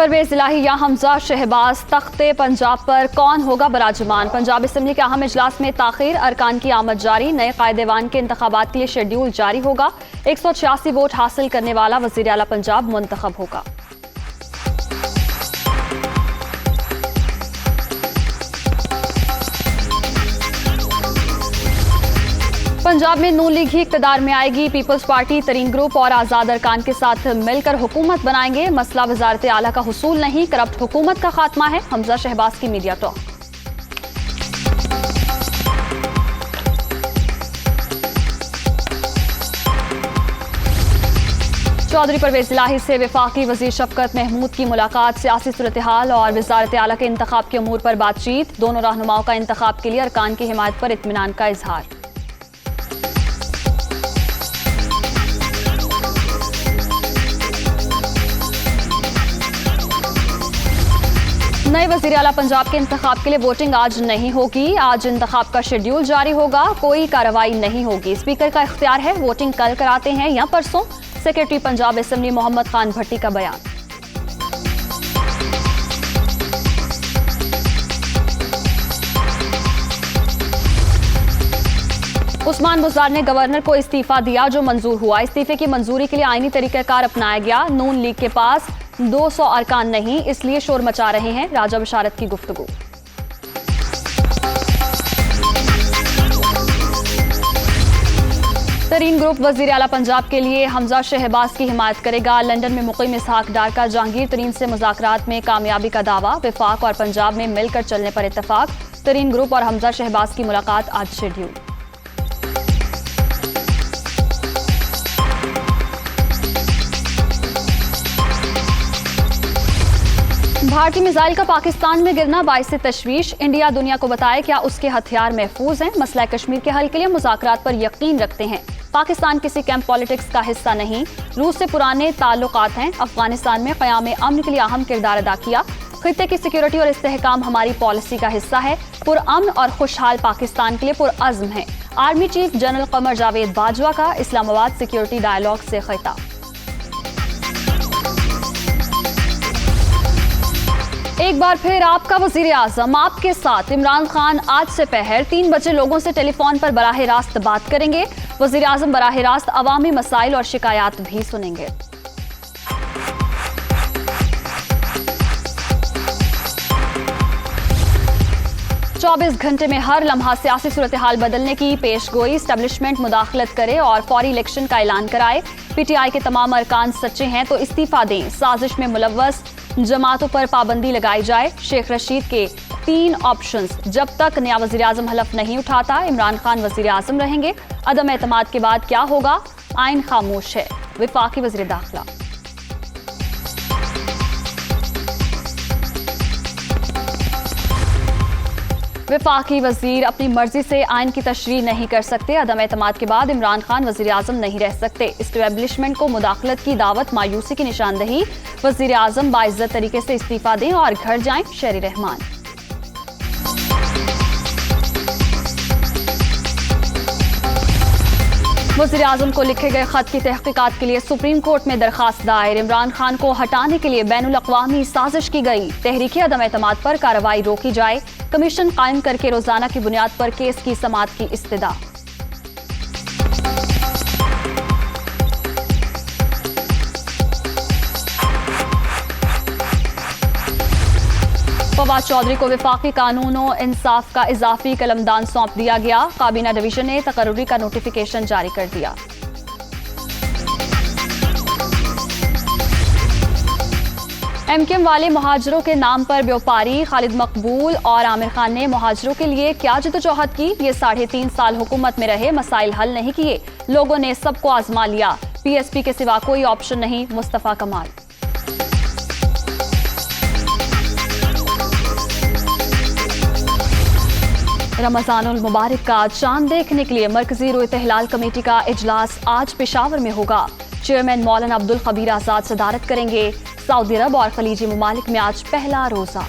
परवेज इलाही या हमजा शहबाज, तख्ते पंजाब पर कौन होगा बराजमान। पंजाब असम्बली के अहम इजलास में ताखीर, अरकान की आमद जारी। नए कायदेवान के इंतखाबात के लिए शेड्यूल जारी होगा। 186 वोट हासिल करने वाला वजीर आला पंजाब मुंतखब होगा। पंजाब में नून लीग ही इक़्तिदार में आएगी। पीपल्स पार्टी, तरीन ग्रुप और आज़ाद अरकान के साथ मिलकर हुकूमत बनाएंगे। मसला वज़ारत आला का हुसूल नहीं, करप्ट हुकूमत का खात्मा है। हमजा शहबाज की मीडिया टॉक। चौधरी परवेज इलाही से वफाकी वज़ीर शफकत महमूद की मुलाकात। सियासी सूरत हाल और वज़ारत आला के इंतखाब के अमूर पर बातचीत। दोनों रहनुमाओं का इंतखाब के लिए अरकान की हिमायत पर इत्मीनान का इजहार। नए वज़ीर आला पंजाब के इंतखाब के लिए वोटिंग आज नहीं होगी। आज इंतखाब का शेड्यूल जारी होगा, कोई कार्रवाई नहीं होगी। स्पीकर का इख्तियार है, वोटिंग कल कराते हैं या परसों। सेक्रेटरी पंजाब असम्बली मोहम्मद खान भट्टी का बयान। उस्मान बुज़दार ने गवर्नर को इस्तीफा दिया, जो मंजूर हुआ। इस्तीफे की मंजूरी के लिए आईनी तरीकाकार अपनाया गया। नून लीग के पास 200 अरकान नहीं, इसलिए शोर मचा रहे हैं। राजा बशारत की गुफ्तगू। तरीन ग्रुप वज़ीर आला पंजाब के लिए हमजा शहबाज की हिमायत करेगा। लंदन में मुक़ीम इसहाक डार का जहांगीर तरीन से मुज़ाकरात में कामयाबी का दावा। वफाक और पंजाब में मिलकर चलने पर इत्तफाक। तरीन ग्रुप और हमजा शहबाज की मुलाकात आज शेड्यूल। भारतीय मिसाइल का पाकिस्तान में गिरना बाइस तशवीश। इंडिया दुनिया को बताए क्या उसके हथियार महफूज हैं। मसला कश्मीर के हल के लिए मुज़ाकरात पर यकीन रखते हैं। पाकिस्तान किसी कैंप पॉलिटिक्स का हिस्सा नहीं, रूस से पुराने ताल्लुकात हैं। अफगानिस्तान में क़याम अमन के लिए अहम किरदार अदा किया। खित्ते की सिक्योरिटी और इस्तेहकाम हमारी पॉलिसी का हिस्सा है। पुरअमन और खुशहाल पाकिस्तान के लिए पुरअज़्म है। Army chief general Qamar Javed Bajwa का इस्लामाबाद सिक्योरिटी डायलॉग से खिताब। एक बार फिर आपका वजीर आजम आपके साथ इमरान खान आज से पहर 3 बजे लोगों से टेलीफोन पर बराह रास्त बात करेंगे। वजीर आजम बराह रास्त अवामी मसाइल और शिकायत भी सुनेंगे। चौबीस घंटे में हर लम्हा सियासी सूरत हाल बदलने की पेशगोई। एस्टेब्लिशमेंट मुदाखलत करे और फौरी इलेक्शन का ऐलान कराए। पीटीआई के तमाम अरकान सच्चे हैं तो इस्तीफा दें। साजिश में मुलव्वस जमातों पर पाबंदी लगाई जाए। शेख रशीद के 3 ऑप्शंस। जब तक नया वजीर आजम हलफ नहीं उठाता, इमरान खान वजीर आजम रहेंगे। अदम एतमाद के बाद क्या होगा, आइन खामोश है। वफाकी वजीर दाखिला। वफाकी वजीर अपनी मर्जी से आइन की तशरीह नहीं कर सकते। अदम एतमाद के बाद इमरान खान वजीर आजम नहीं रह सकते। इस्टेब्लिशमेंट को मुदाखलत की दावत मायूसी की निशानदही। वजीर आजम बाइज्जत तरीके से इस्तीफा दें और घर जाएं। शेरी रहमान। वजीर आजम को लिखे गए खत की तहकीकात के लिए सुप्रीम कोर्ट में दरखास्त दायर। इमरान खान को हटाने के लिए बैनुल अक़वामी साजिश की गई। तहरीक अदम एतमाद पर कार्रवाई रोकी जाए। कमीशन कायम करके रोजाना की बुनियाद पर केस की समाअत की इस्तदा। फवाद चौधरी को वफाकी कानून इंसाफ का इजाफी कलमदान सौंप दिया गया। काबीना डिवीजन ने तकर्रुरी का नोटिफिकेशन जारी कर दिया। एमकेएम वाले मुहाजिरों के नाम पर व्यापारी खालिद मकबूल और आमिर खान ने मुहाजिरों के लिए क्या जद्दोजहद की। ये 3.5 साल हुकूमत में रहे, मसाइल हल नहीं किए। लोगों ने सबको आजमा लिया। पीएसपी के सिवा कोई ऑप्शन नहीं। मुस्तफा कमाल। रमजानुल मुबारक का चांद देखने के लिए मरकजी रोयत हिलाल कमेटी का इजलास आज पेशावर में होगा। चेयरमैन मौलाना अब्दुल खबीर आजाद सदारत करेंगे। सऊदी अरब और खलीजी ममालिक में आज पहला रोजा।